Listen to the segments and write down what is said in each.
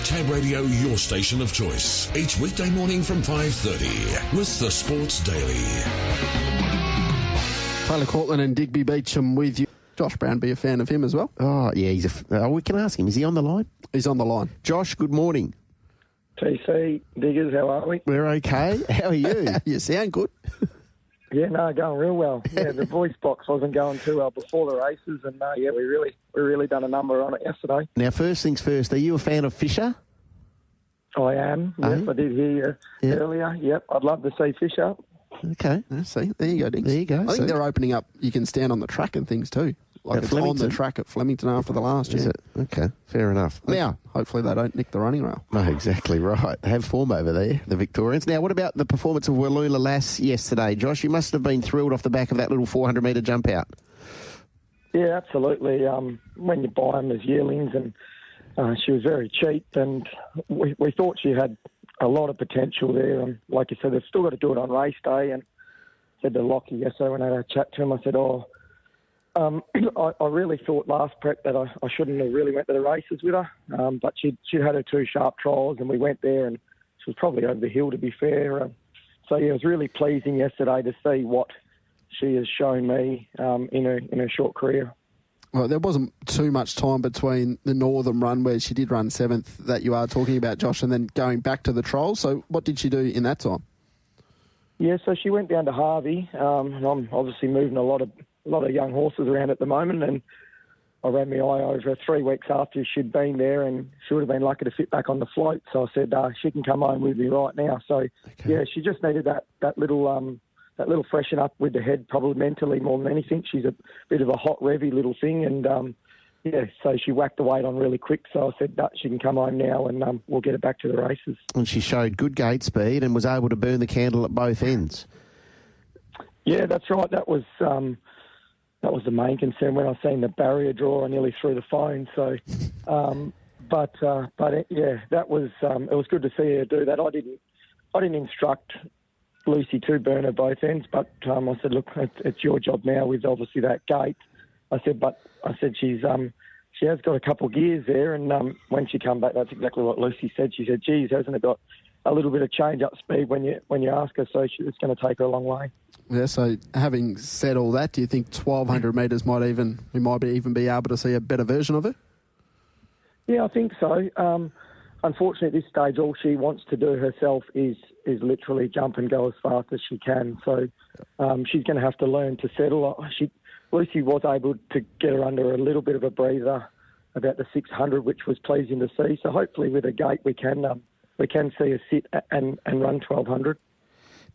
Tab Radio, your station of choice. Each weekday morning from 5:30 with the Sports Daily. Tyler Cortland and Digby Beecham with you. Josh Brown, be a fan of him as well? Oh, yeah, we can ask him. Is he on the line? He's on the line. Josh, good morning. TC, Diggers, how are we? We're okay. How are you? You sound good. Yeah, no, going real well. Yeah, the voice box wasn't going too well before the races, and yeah, we really done a number on it yesterday. Now, first things first, are you a fan of Fisher? I am. Yes, I did hear you earlier. Yep, I'd love to see Fisher. Okay. See, there you go, Diggs. There you go. I think they're opening up, you can stand on the track and things too. Like At it's on Flemington? the track at Flemington after the last year. Is it? Okay, fair enough. Now, Hopefully they don't nick the running rail. no, exactly right. They have form over there, the Victorians. Now, what about the performance of Wallula Lass yesterday? Josh, you must have been thrilled off the back of that little 400-metre jump out. Yeah, absolutely. When you buy them as yearlings, and she was very cheap, and we thought she had a lot of potential there. And like you said, they've still got to do it on race day. And said to Lockie yesterday when I had a chat to him, I said, I really thought last prep that I shouldn't have really went to the races with her, but she'd had her two sharp trials, and we went there, and she was probably over the hill, to be fair. So yeah, it was really pleasing yesterday to see what she has shown me in her short career. Well, there wasn't too much time between the Northern run, where she did run 7th, that you are talking about, Josh, and then going back to the trials. So what did she do in that time? Yeah, so she went down to Harvey, and I'm obviously moving a lot of young horses around at the moment, and I ran my eye over 3 weeks after she'd been there, and she would have been lucky to fit back on the float. So I said, she can come home with me right now. So yeah, she just needed that little freshen up with the head, probably mentally more than anything. She's a bit of a hot, revvy little thing, and so she whacked the weight on really quick. So I said she can come home now, and we'll get her back to the races. And she showed good gate speed and was able to burn the candle at both ends. Yeah, that's right. That was the main concern. When I seen the barrier draw, I nearly threw the phone. So, but yeah, that was it was good to see her do that. I didn't instruct Lucy to burn her both ends, but I said, look, it's your job now with obviously that gate. I said she has got a couple of gears there, and when she come back, that's exactly what Lucy said. She said, geez, hasn't it got a little bit of change-up speed when you ask her, so it's going to take her a long way. Yeah, so having said all that, do you think 1,200 metres we might even be able to see a better version of it? Yeah, I think so. Unfortunately, at this stage, all she wants to do herself is literally jump and go as fast as she can. So she's going to have to learn to settle. Lucy was able to get her under a little bit of a breather about the 600, which was pleasing to see. So hopefully with a gate we can see her sit and run 1,200.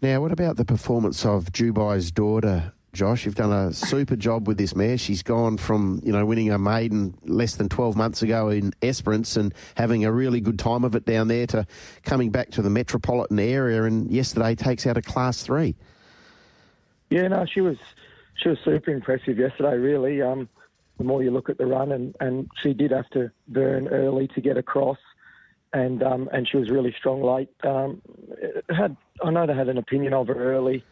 Now, what about the performance of Dubai's daughter, Josh? You've done a super job with this mare. She's gone from, winning a maiden less than 12 months ago in Esperance and having a really good time of it down there to coming back to the metropolitan area, and yesterday takes out a Class 3. Yeah, no, she was super impressive yesterday, really. The more you look at the run, and she did have to burn early to get across, and she was really strong late. I know they had an opinion of her early.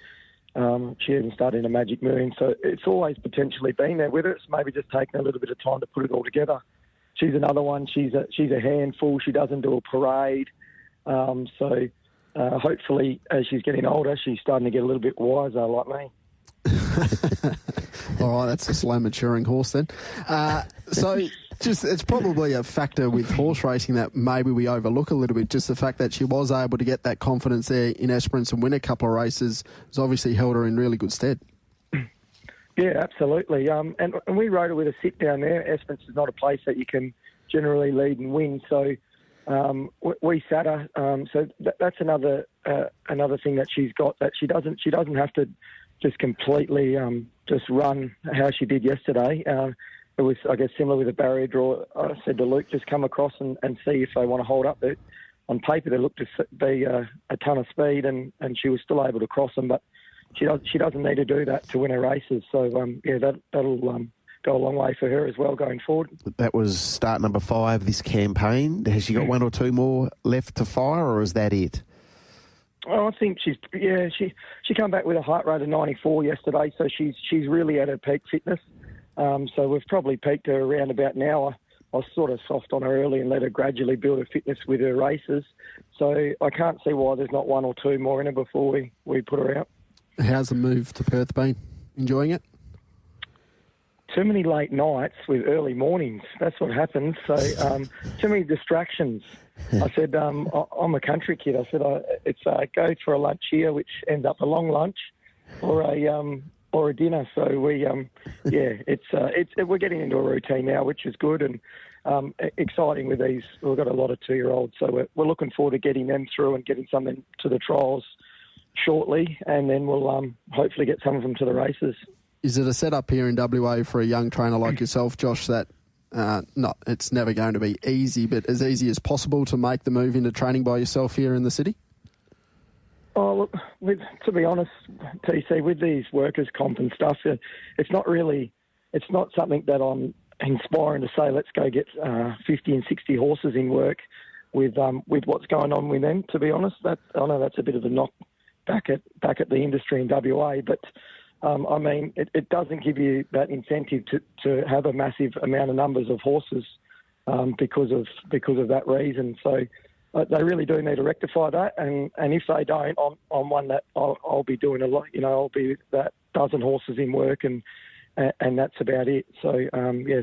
She even started in a Magic Moon, so it's always potentially been there with her. It's maybe just taken a little bit of time to put it all together. She's another one. She's a handful. She doesn't do a parade. So hopefully, as she's getting older, she's starting to get a little bit wiser, like me. All right, that's a slow maturing horse then. So it's probably a factor with horse racing that maybe we overlook a little bit. Just the fact that she was able to get that confidence there in Esperance and win a couple of races has obviously held her in really good stead. Yeah, absolutely. And we rode her with a sit down there. Esperance is not a place that you can generally lead and win. So we sat her. So that's another thing that she's got, that she doesn't have to just completely just run how she did yesterday. It was, I guess, similar with the barrier draw. I said to Luke, just come across and see if they want to hold up. On paper, there looked to be a ton of speed, and she was still able to cross them, but she doesn't need to do that to win her races. So, that'll go a long way for her as well going forward. That was start number 5 this campaign. Has she got one or two more left to fire, or is that it? Oh, I think she came back with a heart rate of 94 yesterday, so she's really at her peak fitness. So we've probably peaked her around about an hour was sort of soft on her early and let her gradually build her fitness with her races. So I can't see why there's not one or two more in her before we put her out. How's the move to Perth been? Enjoying it? Too many late nights with early mornings. That's what happens. So too many distractions. I said, I'm a country kid. I said, it's go for a lunch here, which ends up a long lunch, or a dinner. So we're getting into a routine now, which is good and exciting with these. We've got a lot of 2-year-olds, so we're looking forward to getting them through and getting some to the trials shortly, and then we'll hopefully get some of them to the races. Is it a setup here in WA for a young trainer like yourself, Josh, that it's never going to be easy, but as easy as possible to make the move into training by yourself here in the city? Oh, look, to be honest, TC, with these workers' comp and stuff, it's not something that I'm inspiring to say, let's go get 50 and 60 horses in work with what's going on with them, to be honest. I know that's a bit of a knock back at the industry in WA, but I mean, it doesn't give you that incentive to have a massive amount of numbers of horses because of that reason. So they really do need to rectify that, and if they don't, I'm one that I'll be doing a lot. I'll be that dozen horses in work, and that's about it. So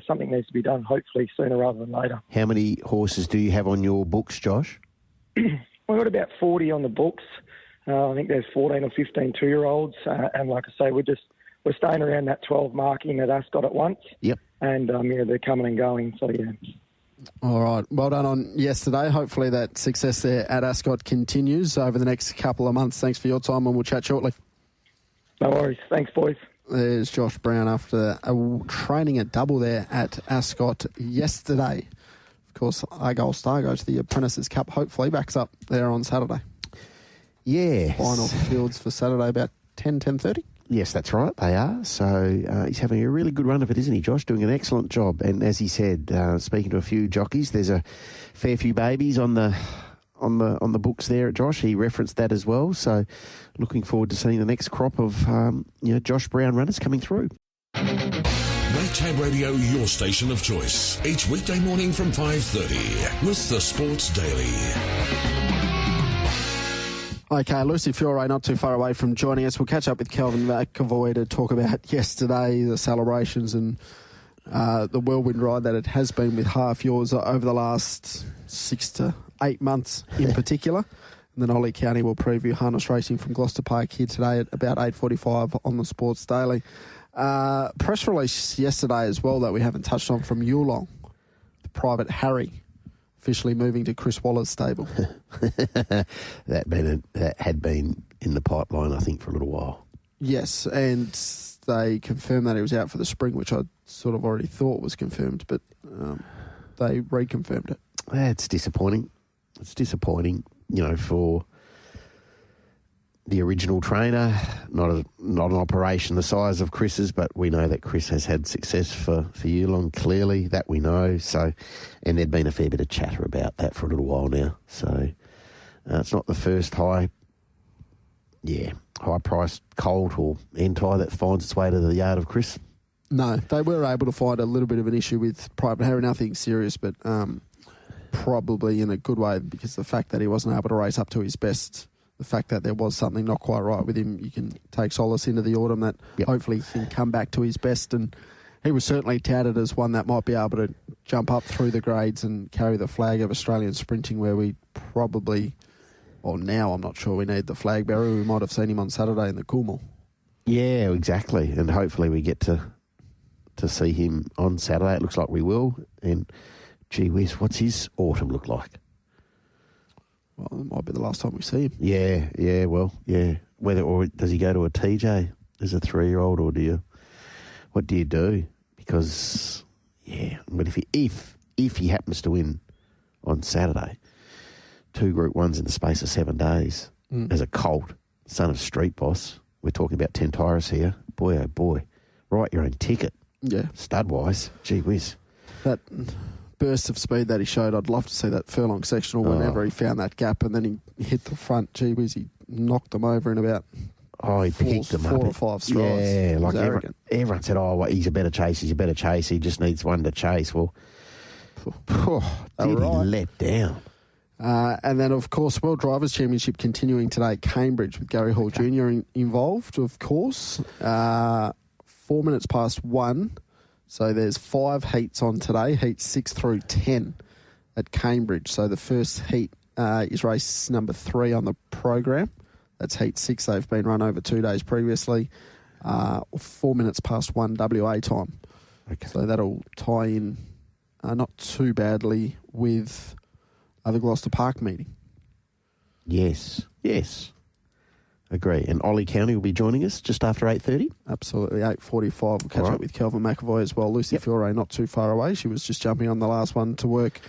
something needs to be done, hopefully sooner rather than later. How many horses do you have on your books, Josh? We've got about 40 on the books. I think there's 14 or 15 2-year-olds, and like I say, we're staying around that 12 mark in at Ascot at once. Yep. And they're coming and going. So yeah. All right. Well done on yesterday. Hopefully that success there at Ascot continues over the next couple of months. Thanks for your time, and we'll chat shortly. No worries. Thanks, boys. There's Josh Brown after training at double there at Ascot yesterday. Of course, Argyle Star goes to the Apprentices Cup. Hopefully backs up there on Saturday. Yeah. Final fields for Saturday about 10:30. Yes, that's right. They are. So he's having a really good run of it, isn't he, Josh? Doing an excellent job. And as he said, speaking to a few jockeys, there's a fair few babies on the books there at Josh. He referenced that as well. So looking forward to seeing the next crop of Josh Brown runners coming through. Tab Radio, your station of choice. Each weekday morning from 5:30 with the Sports Daily. Okay, Lucy Fiore not too far away from joining us. We'll catch up with Kelvin McAvoy to talk about yesterday, the celebrations and the whirlwind ride that it has been with half yours over the last 6 to 8 months in particular. And then Ollie County will preview harness racing from Gloucester Park here today at about 8:45 on the Sports Daily. Press release yesterday as well that we haven't touched on from Yulong. The Private Harry officially moving to Chris Waller's stable. That had been in the pipeline, I think, for a little while. Yes, and they confirmed that he was out for the spring, which I sort of already thought was confirmed, but they reconfirmed it. It's disappointing. It's disappointing, for the original trainer, not an operation the size of Chris's, but we know that Chris has had success for Yulong, clearly, that we know. So, and there'd been a fair bit of chatter about that for a little while now. So it's not the first high-priced colt or anti that finds its way to the yard of Chris. No, they were able to find a little bit of an issue with Private Harry, nothing serious, but probably in a good way, because the fact that he wasn't able to race up to his best, the fact that there was something not quite right with him, you can take solace into the autumn that hopefully he can come back to his best. And he was certainly touted as one that might be able to jump up through the grades and carry the flag of Australian sprinting, where we probably, now I'm not sure we need the flag bearer. We might have seen him on Saturday in the Coolmore. Yeah, exactly. And hopefully we get to see him on Saturday. It looks like we will. And gee whiz, what's his autumn look like? Well, it might be the last time we see him. Yeah. Or does he go to a TJ as a 3-year-old, or what do you do? Because, but if he happens to win on Saturday, 2 Group 1s in the space of 7 days, as a colt, son of Street Boss, we're talking about 10 Tyrus here, boy oh boy, write your own ticket. Yeah. Stud-wise, gee whiz. That burst of speed that he showed, I'd love to see that furlong sectional whenever he found that gap, and then he hit the front. Gee whiz, he knocked them over in about he picked them 4 or 5 strides. Yeah, like everyone said, he's a better chase, he just needs one to chase. Well, Did he let down? And then, of course, World Drivers' Championship continuing today at Cambridge with Gary Hall Jr. Involved, of course. 4 minutes past 1. So there's 5 heats on today, heats 6 through 10 at Cambridge. So the first heat is race number 3 on the program. That's heat 6. They've been run over 2 days previously. 4 minutes past 1 WA time. Okay. So that'll tie in not too badly with the Gloucester Park meeting. Yes. Agree. And Ollie County will be joining us just after 8:30. Absolutely, 8:45. We'll catch up with Kelvin McAvoy as well. Lucy Fiore not too far away. She was just jumping on the last one to work.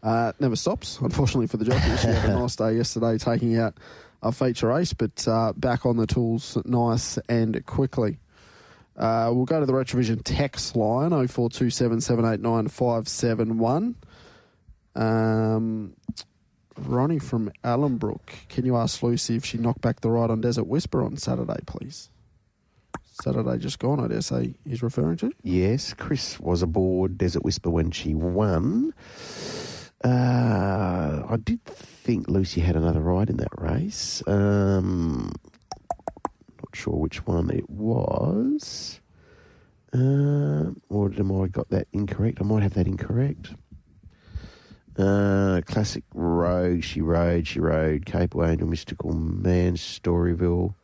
Never stops, unfortunately, for the jockey. She had a nice day yesterday taking out a feature race, but back on the tools nice and quickly. We'll go to the Retrovision text line, 0427 789 571. Ronnie from Allenbrook, can you ask Lucy if she knocked back the ride on Desert Whisper on Saturday, please? Saturday just gone, I dare say he's referring to. Yes, Chris was aboard Desert Whisper when she won. I did think Lucy had another ride in that race. Not sure which one it was. Or am I got that incorrect? I might have that incorrect. Classic Rogue, she rode, Capable Angel, Mystical Man, Storyville,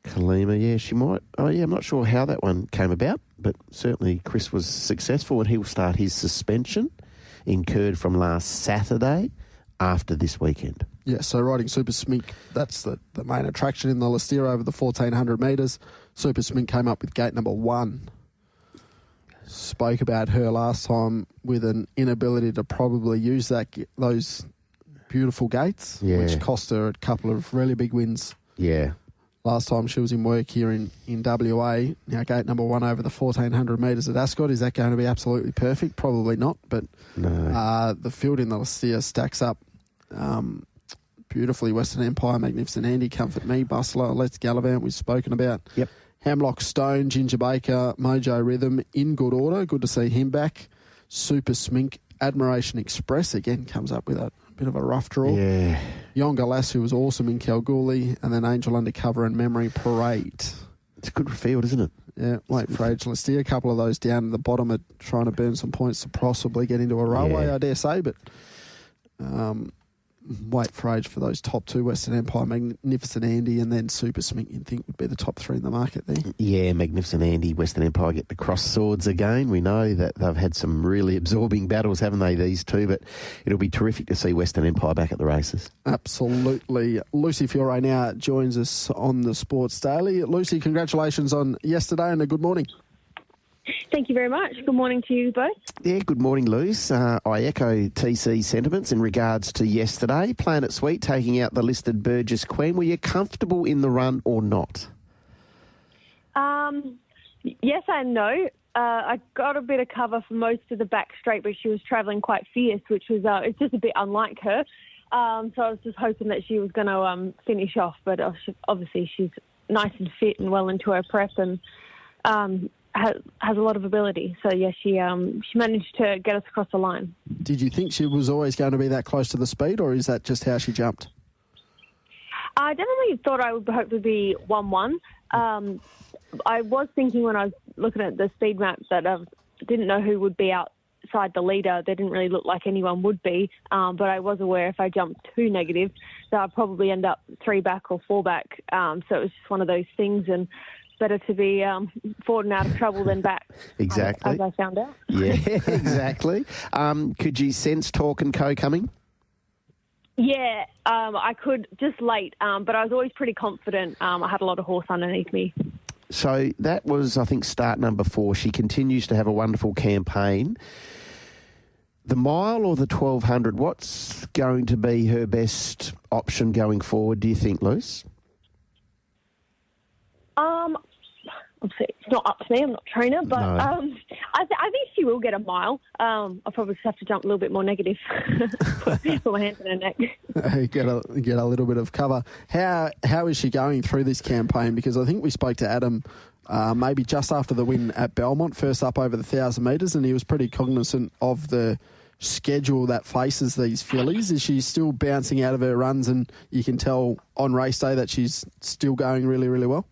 Kalima, yeah, she might. Oh, yeah, I'm not sure how that one came about, but certainly Chris was successful and he will start his suspension incurred from last Saturday after this weekend. Yeah, so riding Super Smink, that's the main attraction in the Listira over the 1,400 metres. Super Smink came up with gate number 1. Spoke about her last time with an inability to probably use those beautiful gates, which cost her a couple of really big wins. Yeah. Last time she was in work here in WA. Now, gate number 1 over the 1,400 metres at Ascot. Is that going to be absolutely perfect? Probably not, but no. The field in the Listira stacks up beautifully. Western Empire, Magnificent Andy, Comfort Me, Bustler, Let's Gallivant, we've spoken about. Yep. Hemlock Stone, Ginger Baker, Mojo Rhythm, in good order. Good to see him back. Super Smink, Admiration Express, again, comes up with a bit of a rough draw. Yeah. Yonga Lass, who was awesome in Kalgoorlie, and then Angel Undercover and Memory Parade. It's a good field, isn't it? Yeah, wait for Age Listia. A couple of those down at the bottom are trying to burn some points to possibly get into a railway, I dare say, but wait for age for those top 2, Western Empire, Magnificent Andy, and then Super Smink, you'd think would be the top 3 in the market there. Yeah, Magnificent Andy, Western Empire get the cross swords again. We know that they've had some really absorbing battles, haven't they, these two? But it'll be terrific to see Western Empire back at the races. Absolutely. Lucy Fiore now joins us on the Sports Daily. Lucy, congratulations on yesterday and a good morning. Thank you very much. Good morning to you both. Yeah, good morning, Luce. I echo TC sentiments in regards to yesterday. Planet Sweet taking out the listed Burgess Queen. Were you comfortable in the run or not? Yes and no. I got a bit of cover for most of the back straight, but she was travelling quite fierce, which was it's just a bit unlike her. So I was just hoping that she was going to finish off, but obviously she's nice and fit and well into her prep and has a lot of ability. So, yeah, she managed to get us across the line. Did you think she was always going to be that close to the speed, or is that just how she jumped? I definitely thought I would hopefully be 1-1. I was thinking when I was looking at the speed map that I didn't know who would be outside the leader. They didn't really look like anyone would be, but I was aware if I jumped too negative that I'd probably end up 3 back or 4 back. So it was just one of those things, and better to be forward and out of trouble than back. Exactly. As I found out. Yeah, exactly. Could you sense Talk and Co coming? Yeah, I could just late, but I was always pretty confident. I had a lot of horse underneath me. So that was, I think, start number 4. She continues to have a wonderful campaign. The mile or the 1,200, what's going to be her best option going forward, do you think, Luce? obviously it's not up to me. I'm not a trainer, but No. I think she will get a mile. I'll probably just have to jump a little bit more negative. Put my hands in her neck. Get a little bit of cover. How is she going through this campaign? Because I think we spoke to Adam maybe just after the win at Belmont, first up over the 1,000 metres, and he was pretty cognizant of the schedule that faces these fillies. Is she still bouncing out of her runs, and you can tell on race day that she's still going really, really well?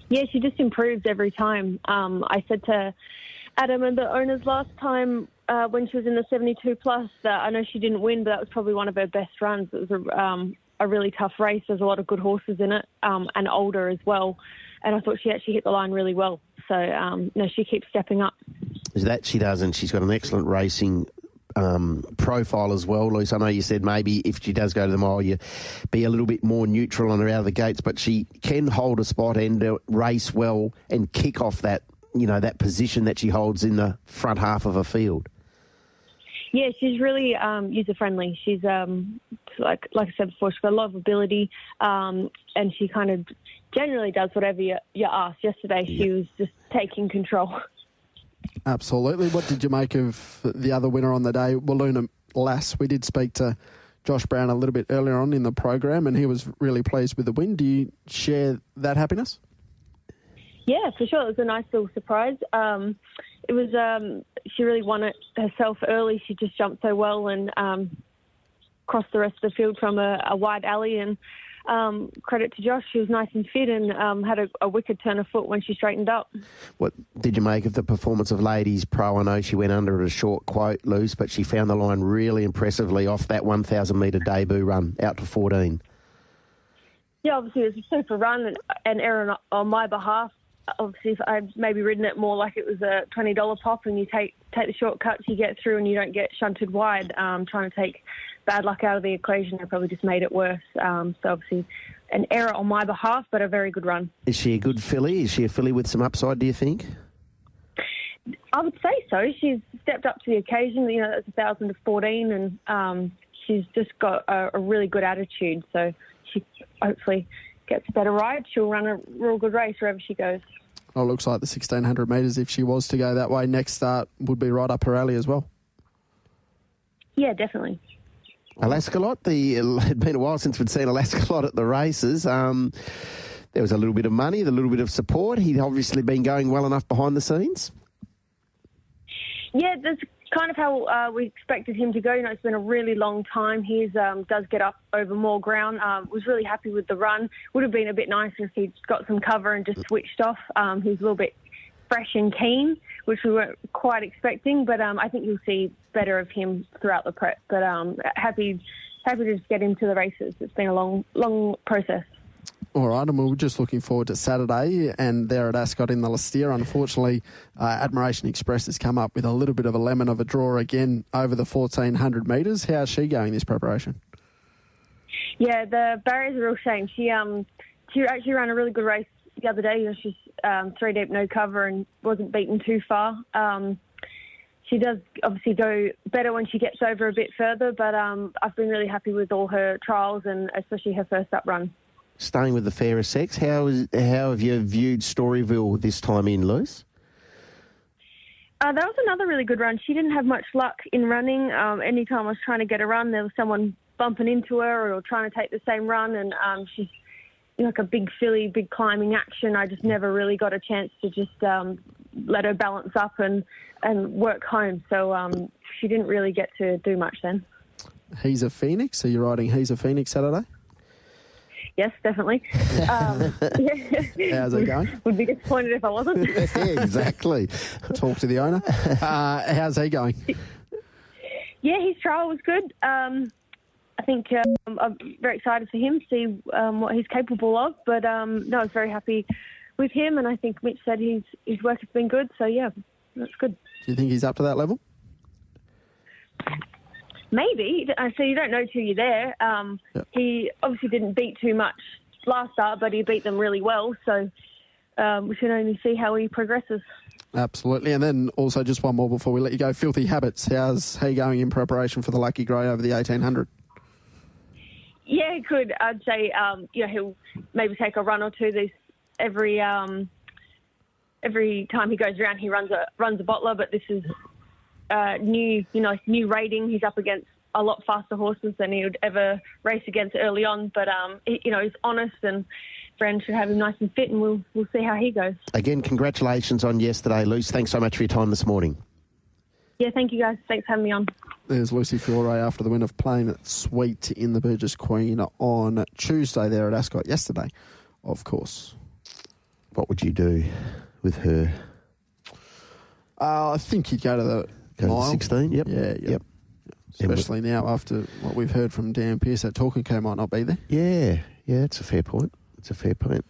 Yeah, she just improves every time. I said to Adam and the owners last time when she was in the 72 plus that I know she didn't win, but that was probably one of her best runs. It was a really tough race. There's a lot of good horses in it and older as well. And I thought she actually hit the line really well. So, she keeps stepping up. That she does, and she's got an excellent racing profile as well, Luce. I know you said maybe if she does go to the mile, you be a little bit more neutral on her out of the gates, but she can hold a spot and race well and kick off that, that position that she holds in the front half of a field. Yeah, she's really user-friendly. She's, like I said before, she's got a lot of ability, and she kind of generally does whatever you ask. Yesterday, she was just taking control. Absolutely. What did you make of the other winner on the day, Walloona Lass? We did speak to Josh Brown a little bit earlier on in the program, and he was really pleased with the win. Do you share that happiness? Yeah, for sure. It was a nice little surprise. It was she really won it herself early. She just jumped so well and crossed the rest of the field from a wide alley. And credit to Josh, she was nice and fit and had a wicked turn of foot when she straightened up. What did you make of the performance of Ladies Pro? I know she went under at a short quote, Luce, but she found the line really impressively off that 1,000 metre debut run out to 14. Yeah, obviously it was a super run and error on my behalf. Obviously, if I'd maybe ridden it more like it was a $20 pop and you take the shortcuts, you get through and you don't get shunted wide, trying to take bad luck out of the equation, I probably just made it worse. So obviously an error on my behalf, but a very good run. Is she a good filly? Is she a filly with some upside, do you think? I would say so. She's stepped up to the occasion. That's 1,000 to 14 and she's just got a really good attitude. So she hopefully gets a better ride. She'll run a real good race wherever she goes. Oh, looks like the 1,600 metres, if she was to go that way, next start would be right up her alley as well. Yeah, definitely. Ascot, it had been a while since we'd seen Ascot at the races. There was a little bit of money, a little bit of support. He'd obviously been going well enough behind the scenes. Yeah, that's kind of how we expected him to go. It's been a really long time. He does get up over more ground. Was really happy with the run. Would have been a bit nicer if he'd got some cover and just switched off. He's a little bit fresh and keen, which we weren't quite expecting. But I think you'll see better of him throughout the prep. But happy to just get into the races. It's been a long process. All right, and we're just looking forward to Saturday, and there at Ascot in the Listeria. Unfortunately, Admiration Express has come up with a little bit of a lemon of a draw again over the 1,400 metres. How's she going this preparation? Yeah, the barrier's a real shame. She actually ran a really good race the other day. She's 3 deep, no cover, and wasn't beaten too far. She does obviously go better when she gets over a bit further, but I've been really happy with all her trials and especially her first up run. Staying with the fairer sex, how have you viewed Storyville this time in, Luce? That was another really good run. She didn't have much luck in running. Anytime I was trying to get a run, there was someone bumping into her or trying to take the same run, and she's like a big filly, big climbing action. I just never really got a chance to just let her balance up and work home. So she didn't really get to do much then. He's a Phoenix. Are you riding He's a Phoenix Saturday? Yes, definitely. How's it going? Would be disappointed if I wasn't. Exactly. Talk to the owner. How's he going? Yeah, his trial was good. I think I'm very excited for him to see what he's capable of. But I was very happy with him, and I think Mitch said his work has been good. So yeah, that's good. Do you think he's up to that level? Maybe. So you don't know till you're there. Yep. He obviously didn't beat too much last start, but he beat them really well. So we should only see how he progresses. Absolutely. And then also just one more before we let you go. Filthy Habits. How's he going in preparation for the Lucky Grey over the 1,800? Yeah, good. I'd say he'll maybe take a run or two every every time he goes around, he runs a bottler. But this is new rating. He's up against a lot faster horses than he would ever race against early on. But he's honest, and Brand should have him nice and fit, and we'll see how he goes. Again, congratulations on yesterday, Luce. Thanks so much for your time this morning. Yeah, thank you guys. Thanks for having me on. There's Lucy Fiore after the win of Playing It Sweet in the Burgess Queen on Tuesday there at Ascot yesterday, of course. What would you do with her? I think you'd go to the mile. 16? Yep. Yep. Especially now after what we've heard from Dan Pearce, that Talking Co might not be there. Yeah, it's a fair point.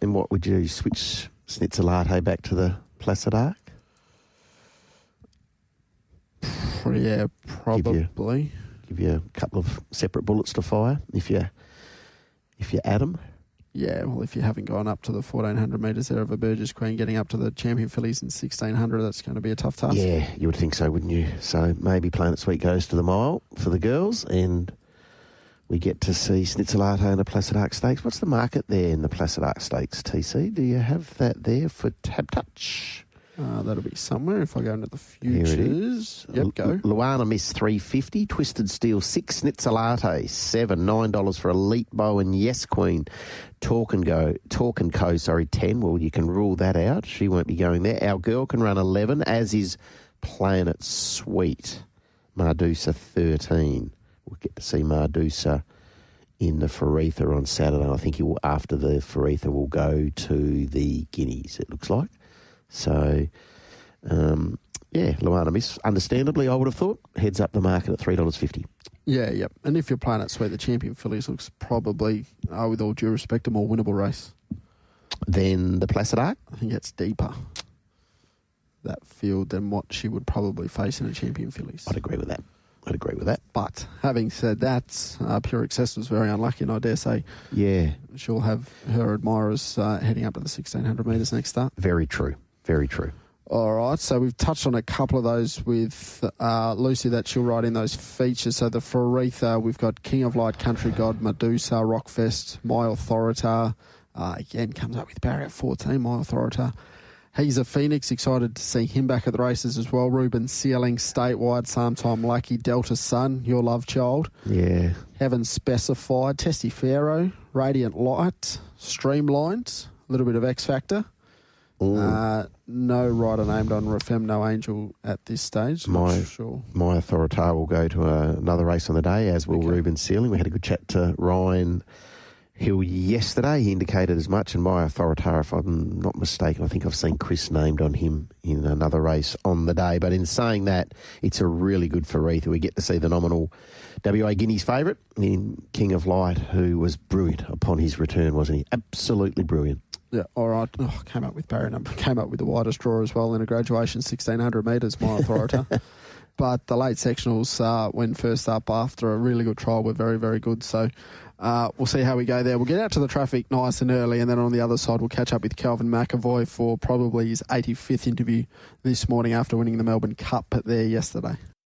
And what would you switch Snitzelate back to the Placid Arc? Yeah, probably. Give you a couple of separate bullets to fire if you add them. Yeah, well, if you haven't gone up to the 1,400 metres there of a Burgess Queen, getting up to the Champion Fillies in 1,600, that's going to be a tough task. Yeah, you would think so, wouldn't you? So maybe Planet Sweet goes to the mile for the girls, and we get to see Snitzelate in the Placid Arc Stakes. What's the market there in the Placid Arc Stakes, TC? Do you have that there for Tab Touch? That'll be somewhere if I go into the futures. Here it is. Yep, go. Luana Miss 350, Twisted Steel 6, Snitzelate 7, $9 for Elite Bow and Yes Queen. Talk and Co, 10. Well, you can rule that out. She won't be going there. Our Girl can run 11, as is Playing It Sweet. Mardusa 13. We'll get to see Mardusa in the Faritha on Saturday. I think after the Faritha will go to the Guineas, it looks like. So, Luana Miss, understandably, I would have thought, heads up the market at $3.50. Yeah. And if you're Playing It Sweet, the Champion Fillies looks probably, with all due respect, a more winnable race. Then the Placid Arc? I think it's deeper, that field, than what she would probably face in a Champion Fillies. I'd agree with that. But having said that, Pure Excess was very unlucky, and I dare say she'll have her admirers heading up to the 1,600 metres next start. Very true. All right, so we've touched on a couple of those with Lucy that she'll ride in those features. So the Faritha, we've got King of Light, Country God, Medusa, Rockfest, My Authorita. Again, comes up with Barry at 14, My Authorita. He's a Phoenix, excited to see him back at the races as well. Ruben Sealing, Statewide, Sometime Lucky, Delta Sun, Your Love Child. Yeah. Heaven Specified, Testy Pharaoh, Radiant Light, Streamlined, a little bit of X Factor. No rider named on Refem, no Angel at this stage. My Authorita will go to another race on the day, as will Ruben Sealing. We had a good chat to Ryan Hill yesterday. He indicated as much, and My Authorita, if I'm not mistaken, I think I've seen Chris named on him in another race on the day. But in saying that, it's a really good Faritha. We get to see the nominal WA Guineas favourite in King of Light, who was brilliant upon his return, wasn't he? Absolutely brilliant. Yeah, all right. Came up with Barry number. Came up with the widest draw as well in a graduation, 1,600 metres, My Authority. But the late sectionals went first up after a really good trial were very, very good. So we'll see how we go there. We'll get out to the traffic nice and early, and then on the other side we'll catch up with Calvin McAvoy for probably his 85th interview this morning after winning the Melbourne Cup there yesterday.